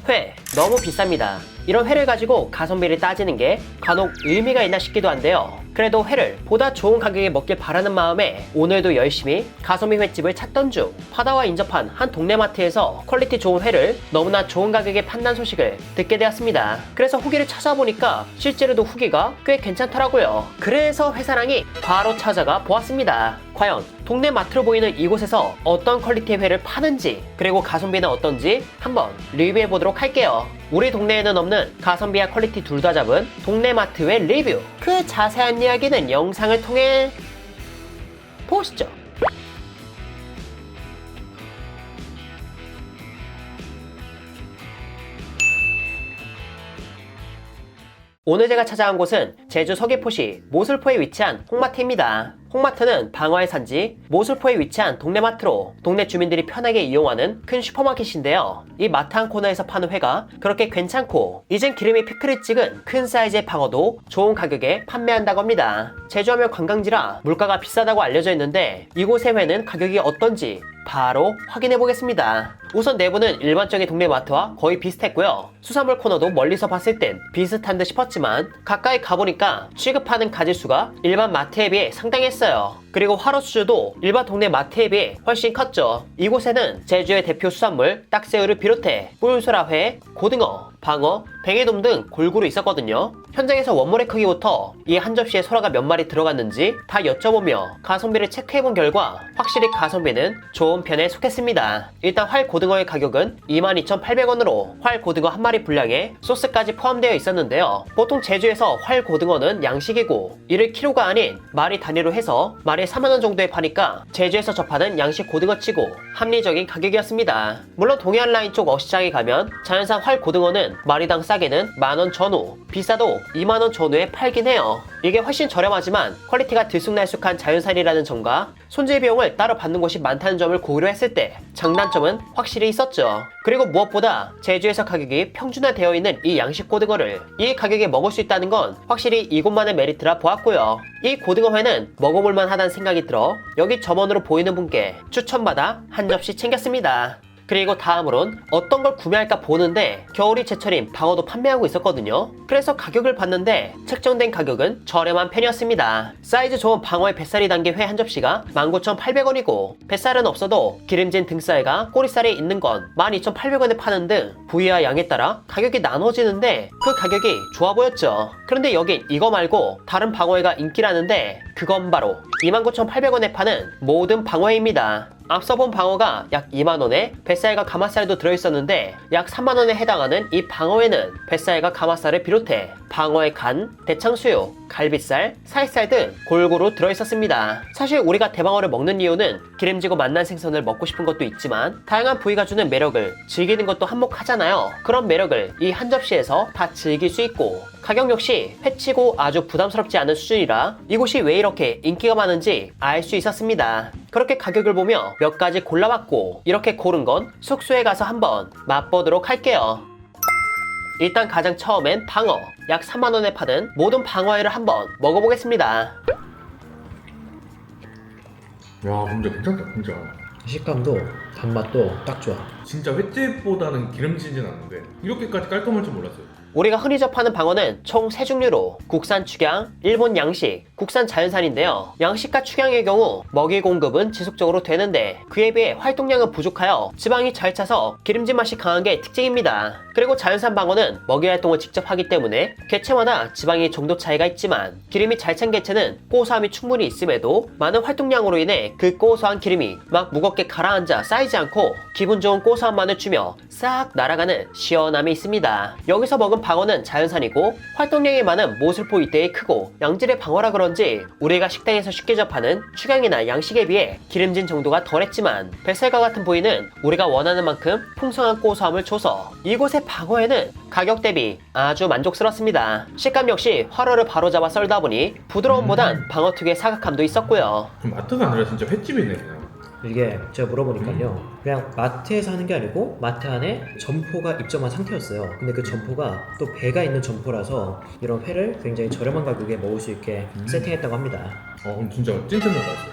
회 너무 비쌉니다. 이런 회를 가지고 가성비를 따지는 게 간혹 의미가 있나 싶기도 한데요. 그래도 회를 보다 좋은 가격에 먹길 바라는 마음에 오늘도 열심히 가성비 횟집을 찾던 중 바다와 인접한 한 동네 마트에서 퀄리티 좋은 회를 너무나 좋은 가격에 판다는 소식을 듣게 되었습니다. 그래서 후기를 찾아보니까 실제로도 후기가 꽤 괜찮더라고요. 그래서 회사랑이 바로 찾아가 보았습니다. 과연 동네 마트로 보이는 이곳에서 어떤 퀄리티의 회를 파는지, 그리고 가성비는 어떤지 한번 리뷰해 보도록 할게요. 우리 동네에는 없는 가성비와 퀄리티 둘 다 잡은 동네 마트 회 리뷰, 그 자세한 이야기는 영상을 통해 보시죠. 오늘 제가 찾아간 곳은 제주 서귀포시 모술포에 위치한 홍마트입니다. 홍마트는 방어의 산지 모술포에 위치한 동네 마트로 동네 주민들이 편하게 이용하는 큰 슈퍼마켓인데요. 이 마트 한 코너에서 파는 회가 그렇게 괜찮고 이젠 기름이 피크를 찍은 큰 사이즈의 방어도 좋은 가격에 판매한다고 합니다. 제주하면 관광지라 물가가 비싸다고 알려져 있는데 이곳의 회는 가격이 어떤지 바로 확인해 보겠습니다. 우선 내부는 일반적인 동네 마트와 거의 비슷했고요. 수산물 코너도 멀리서 봤을 땐 비슷한 듯 싶었지만 가까이 가보니까 취급하는 가짓수가 일반 마트에 비해 상당했어요. 그리고 화로 수주도 일반 동네 마트에 비해 훨씬 컸죠. 이곳에는 제주의 대표 수산물 딱새우를 비롯해 뿔소라회, 고등어, 방어, 뱅에돔 등 골고루 있었거든요. 현장에서 원물의 크기부터 이 한 접시에 소라가 몇 마리 들어갔는지 다 여쭤보며 가성비를 체크해본 결과 확실히 가성비는 좋은 편에 속했습니다. 일단 활 고등어의 가격은 22,800원으로 활 고등어 한 마리 분량에 소스까지 포함되어 있었는데요. 보통 제주에서 활 고등어는 양식이고 이를 키로가 아닌 마리 단위로 해서 마리에 4만원 정도에 파니까 제주에서 접하는 양식 고등어치고 합리적인 가격이었습니다. 물론 동해안 라인 쪽 어시장에 가면 자연산 활 고등어는 마리당 싸게는 만원 전후, 비싸도 2만원 전후에 팔긴 해요. 이게 훨씬 저렴하지만 퀄리티가 들쑥날쑥한 자연산이라는 점과 손질 비용을 따로 받는 곳이 많다는 점을 고려했을 때 장단점은 확실히 있었죠. 그리고 무엇보다 제주에서 가격이 평준화되어 있는 이 양식 고등어를 이 가격에 먹을 수 있다는 건 확실히 이곳만의 메리트라 보았고요. 이 고등어회는 먹어볼만 하다는 생각이 들어 여기 점원으로 보이는 분께 추천받아 한 접시 챙겼습니다. 그리고 다음으론 어떤 걸 구매할까 보는데 겨울이 제철인 방어도 판매하고 있었거든요. 그래서 가격을 봤는데 책정된 가격은 저렴한 편이었습니다. 사이즈 좋은 방어의 뱃살이 담긴 회 한 접시가 19,800원이고 뱃살은 없어도 기름진 등살과 꼬리살이 있는 건 12,800원에 파는 등 부위와 양에 따라 가격이 나눠지는데 그 가격이 좋아 보였죠. 그런데 여긴 이거 말고 다른 방어회가 인기라는데 그건 바로 29,800원에 파는 모든 방어회입니다. 앞서 본 방어가 약 2만원에 뱃살과 가마살도 들어있었는데 약 3만원에 해당하는 이 방어회는 뱃살과 가마살을 비롯해 방어의 간, 대창수육, 갈비살, 살살 등 골고루 들어있었습니다. 사실 우리가 대방어를 먹는 이유는 기름지고 맛난 생선을 먹고 싶은 것도 있지만 다양한 부위가 주는 매력을 즐기는 것도 한몫하잖아요. 그런 매력을 이 한 접시에서 다 즐길 수 있고 가격 역시 회치고 아주 부담스럽지 않은 수준이라 이곳이 왜 이렇게 인기가 많은지 알 수 있었습니다. 그렇게 가격을 보며 몇 가지 골라봤고 이렇게 고른 건 숙소에 가서 한번 맛보도록 할게요. 일단 가장 처음엔 방어, 약 3만원에 파는 모든 방어회를 한번 먹어보겠습니다. 야, 근데 괜찮다, 진짜. 식감도 단맛도 딱 좋아. 진짜 횟집보다는 기름지진 않은데 이렇게까지 깔끔할 줄 몰랐어요. 우리가 흔히 접하는 방어는 총 3종류로 국산 축양, 일본 양식, 국산 자연산인데요. 양식과 축양의 경우 먹이 공급은 지속적으로 되는데 그에 비해 활동량은 부족하여 지방이 잘 차서 기름진 맛이 강한 게 특징입니다. 그리고 자연산 방어는 먹이 활동을 직접 하기 때문에 개체마다 지방의 정도 차이가 있지만 기름이 잘 찬 개체는 고소함이 충분히 있음에도 많은 활동량으로 인해 그 고소한 기름이 막 무겁게 가라앉아 쌓이지 않고 기분 좋은 고소함만을 주며 싹 날아가는 시원함이 있습니다. 여기서 먹은 방어는 자연산이고 활동량이 많은 모술포 이때의 크고 양질의 방어라 그런지 우리가 식당에서 쉽게 접하는 축양이나 양식에 비해 기름진 정도가 덜했지만 뱃살과 같은 부위는 우리가 원하는 만큼 풍성한 고소함을 줘서 이곳의 방어에는 가격 대비 아주 만족스럽습니다. 식감 역시 화로를 바로잡아 썰다 보니 부드러움보단 방어 특유의 사각함도 있었고요. 그럼 마트가 아니라 진짜 횟집이네 그냥. 이게 제가 물어보니까요, 그냥 마트에서 하는 게 아니고 마트 안에 점포가 입점한 상태였어요. 근데 그 점포가 또 배가 있는 점포라서 이런 회를 굉장히 저렴한 가격에 먹을 수 있게 세팅했다고 합니다. 그럼 진짜 찐텐더 나왔어요.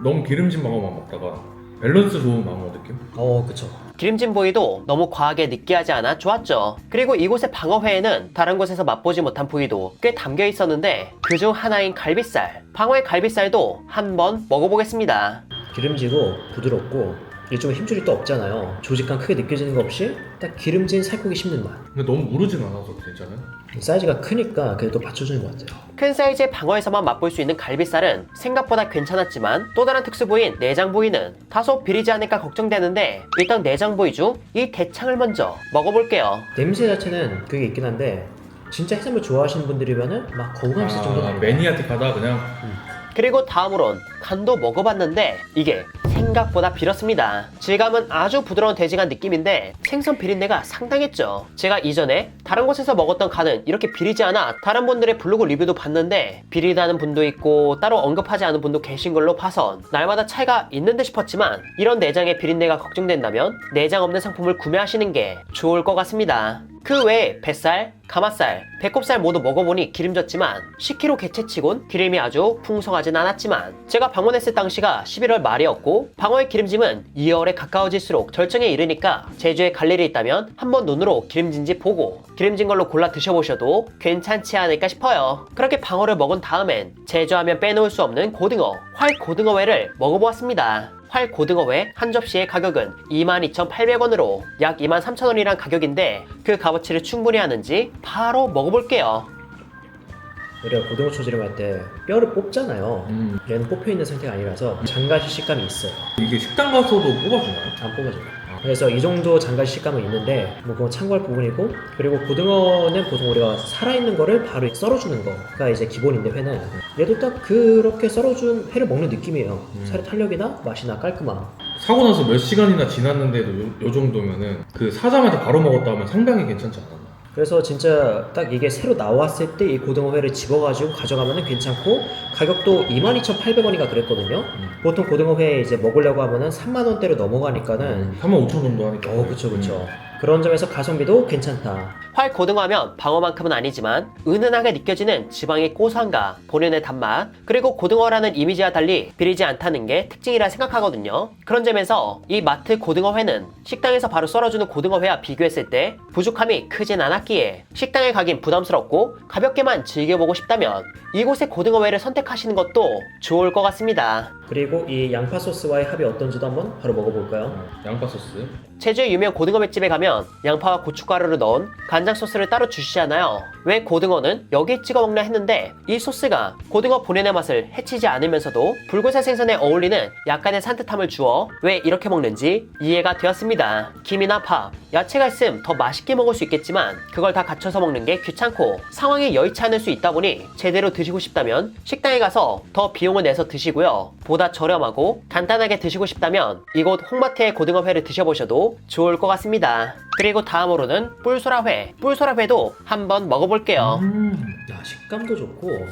너무 기름진 방어만 먹다가 밸런스 좋은 망어 느낌? 그쵸. 기름진 부위도 너무 과하게 느끼하지 않아 좋았죠. 그리고 이곳의 방어회에는 다른 곳에서 맛보지 못한 부위도 꽤 담겨 있었는데 그중 하나인 갈비살. 방어의 갈비살도 한번 먹어보겠습니다. 기름지고 부드럽고 이게 좀 힘줄이 또 없잖아요. 조직감 크게 느껴지는 거 없이 딱 기름진 살코기 씹는 맛. 근데 너무 무르진 않아서 괜찮아요? 사이즈가 크니까 그래도 받쳐주는 것 같아요. 큰 사이즈의 방어에서만 맛볼 수 있는 갈비살은 생각보다 괜찮았지만 또 다른 특수 부위인 내장 부위는 다소 비리지 않을까 걱정되는데 일단 내장 부위 중 이 대창을 먼저 먹어볼게요. 냄새 자체는 그게 있긴 한데 진짜 해산물 좋아하시는 분들이면은 막 거부감 있을 정도는 아니에요. 매니아틱하다 그냥. 그리고 다음으론 간도 먹어봤는데 이게 생각보다 비렸습니다. 질감은 아주 부드러운 돼지간 느낌인데 생선 비린내가 상당했죠. 제가 이전에 다른 곳에서 먹었던 간은 이렇게 비리지 않아 다른 분들의 블로그 리뷰도 봤는데 비리다는 분도 있고 따로 언급하지 않은 분도 계신 걸로 봐선 날마다 차이가 있는 듯 싶었지만 이런 내장의 비린내가 걱정된다면 내장 없는 상품을 구매하시는 게 좋을 것 같습니다. 그 외에 뱃살, 가마살, 배꼽살 모두 먹어보니 기름졌지만 10kg 개체치곤 기름이 아주 풍성하진 않았지만 제가 방문했을 당시가 11월 말이었고 방어의 기름짐은 2월에 가까워질수록 절정에 이르니까 제주에 갈 일이 있다면 한번 눈으로 기름진지 보고 기름진 걸로 골라 드셔보셔도 괜찮지 않을까 싶어요. 그렇게 방어를 먹은 다음엔 제주하면 빼놓을 수 없는 고등어, 활고등어회를 먹어보았습니다. 활고등어회 한 접시의 가격은 22,800원으로 약 23,000원이란 가격인데 그 값어치를 충분히 하는지 바로 먹어볼게요. 우리가 고등어 초지름할 때 뼈를 뽑잖아요. 얘는 뽑혀있는 상태가 아니라서 장가시 식감이 있어요. 이게 식당 가서도 뽑아주나요? 안 뽑아져요. 그래서 이 정도 장가시 식감은 있는데 뭐 그건 참고할 부분이고, 그리고 고등어는 보통 우리가 살아있는 거를 바로 썰어주는 거가 이제 기본인데 회는 얘도 딱 그렇게 썰어준 회를 먹는 느낌이에요. 살의 탄력이나 맛이나 깔끔함. 사고 나서 몇 시간이나 지났는데도 요 정도면은 그 사자마자 바로 먹었다 하면 상당히 괜찮지 않았나? 그래서 진짜 딱 이게 새로 나왔을 때 이 고등어회를 집어가지고 가져가면 괜찮고, 가격도 22,800원인가 그랬거든요. 보통 고등어회 이제 먹으려고 하면은 3만원대로 넘어가니까는 35,000원 정도 하니까. 그쵸. 그런 점에서 가성비도 괜찮다. 활고등어 하면 방어만큼은 아니지만 은은하게 느껴지는 지방의 고소함과 본연의 단맛, 그리고 고등어라는 이미지와 달리 비리지 않다는 게 특징이라 생각하거든요. 그런 점에서 이 마트 고등어회는 식당에서 바로 썰어주는 고등어회와 비교했을 때 부족함이 크진 않았기에 식당에 가긴 부담스럽고 가볍게만 즐겨보고 싶다면 이곳의 고등어회를 선택하시는 것도 좋을 것 같습니다. 그리고 이 양파 소스와의 합이 어떤지도 한번 바로 먹어볼까요? 양파 소스. 제주의 유명 고등어 횟집에 가면 양파와 고춧가루를 넣은 간장 소스를 따로 주시잖아요. 왜 고등어는 여기에 찍어 먹나 했는데 이 소스가 고등어 본연의 맛을 해치지 않으면서도 붉은색 생선에 어울리는 약간의 산뜻함을 주어 왜 이렇게 먹는지 이해가 되었습니다. 김이나 밥, 야채가 있음 더 맛있게 먹을 수 있겠지만 그걸 다 갖춰서 먹는 게 귀찮고 상황이 여의치 않을 수 있다 보니 제대로 드시고 싶다면 식당에 가서 더 비용을 내서 드시고요. 보다 저렴하고 간단하게 드시고 싶다면 이곳 홍마트의 고등어회를 드셔보셔도 좋을 것 같습니다. 그리고 다음으로는 뿔소라회. 뿔소라회도 한번 먹어볼게요. 야, 식감도 좋고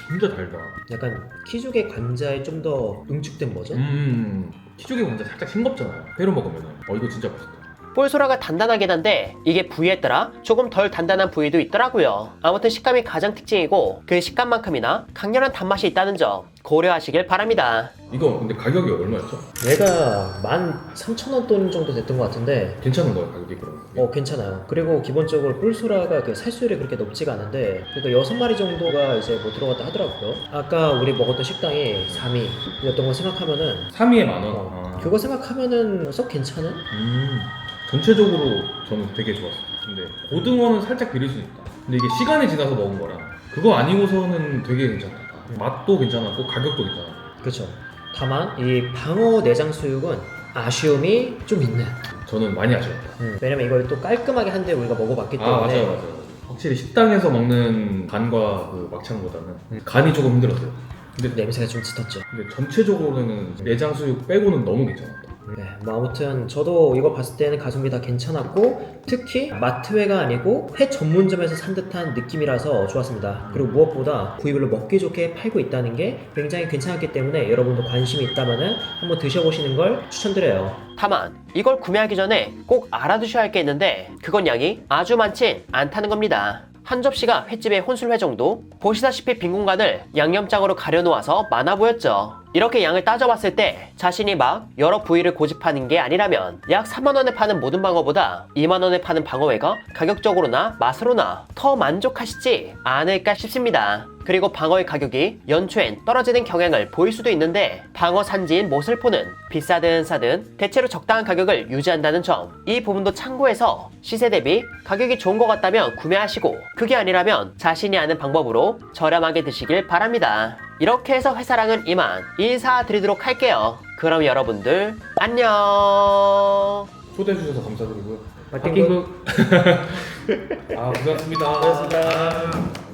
진짜 달다. 약간 키조개 관자에 좀 더 응축된 버전? 키조개 완전 살짝 싱겁잖아요. 회로 먹으면은. 이거 진짜 맛있다. 뿔소라가 단단하긴 한데 이게 부위에 따라 조금 덜 단단한 부위도 있더라고요. 아무튼 식감이 가장 특징이고 그 식감만큼이나 강렬한 단맛이 있다는 점 고려하시길 바랍니다. 이거 근데 가격이 얼마였죠? 얘가 13,000원 돈 정도 됐던 것 같은데 괜찮은 거예요, 가격이 그럼? 괜찮아요. 그리고 기본적으로 뿔소라가 그 살수율이 그렇게 높지가 않은데 그러니까 6마리 정도가 이제 뭐 들어갔다 하더라고요. 아까 우리 먹었던 식당이 3위였던 걸 생각하면은 3위에 10,000원. 그거 생각하면은 썩 괜찮은? 전체적으로 저는 되게 좋았어요. 근데 고등어는 살짝 비릴 수 있다. 근데 이게 시간이 지나서 먹은 거라 그거 아니고서는 되게 괜찮다. 맛도 괜찮았고 가격도 괜찮았고. 그렇죠. 다만 이 방어 내장 수육은 아쉬움이 좀 있는. 저는 많이 아쉬웠다. 왜냐면 이걸 또 깔끔하게 한데 우리가 먹어봤기 때문에. 맞아요. 확실히 식당에서 먹는 간과 그 막창보다는 간이 조금 힘들었어요. 근데 냄새가 좀 짙었죠. 근데 전체적으로는 내장 수육 빼고는 너무 괜찮았다. 네, 뭐 아무튼 저도 이거 봤을 때는 가성비 다 괜찮았고 특히 마트회가 아니고 회 전문점에서 산 듯한 느낌이라서 좋았습니다. 그리고 무엇보다 부위별로 먹기 좋게 팔고 있다는 게 굉장히 괜찮았기 때문에 여러분도 관심이 있다면 한번 드셔보시는 걸 추천드려요. 다만 이걸 구매하기 전에 꼭 알아두셔야 할 게 있는데 그건 양이 아주 많진 않다는 겁니다. 한 접시가 횟집의 혼술회 정도? 보시다시피 빈 공간을 양념장으로 가려놓아서 많아 보였죠. 이렇게 양을 따져봤을 때 자신이 막 여러 부위를 고집하는 게 아니라면 약 4만원에 파는 모든 방어보다 2만원에 파는 방어회가 가격적으로나 맛으로나 더 만족하시지 않을까 싶습니다. 그리고 방어의 가격이 연초엔 떨어지는 경향을 보일 수도 있는데 방어 산지인 모슬포는 비싸든 싸든 대체로 적당한 가격을 유지한다는 점, 이 부분도 참고해서 시세 대비 가격이 좋은 것 같다면 구매하시고 그게 아니라면 자신이 아는 방법으로 저렴하게 드시길 바랍니다. 이렇게 해서 회사랑은 이만 인사드리도록 할게요. 그럼 여러분들 안녕. 초대해 주셔서 감사드리고요. 마틴극. 고생하셨습니다. 고맙습니다.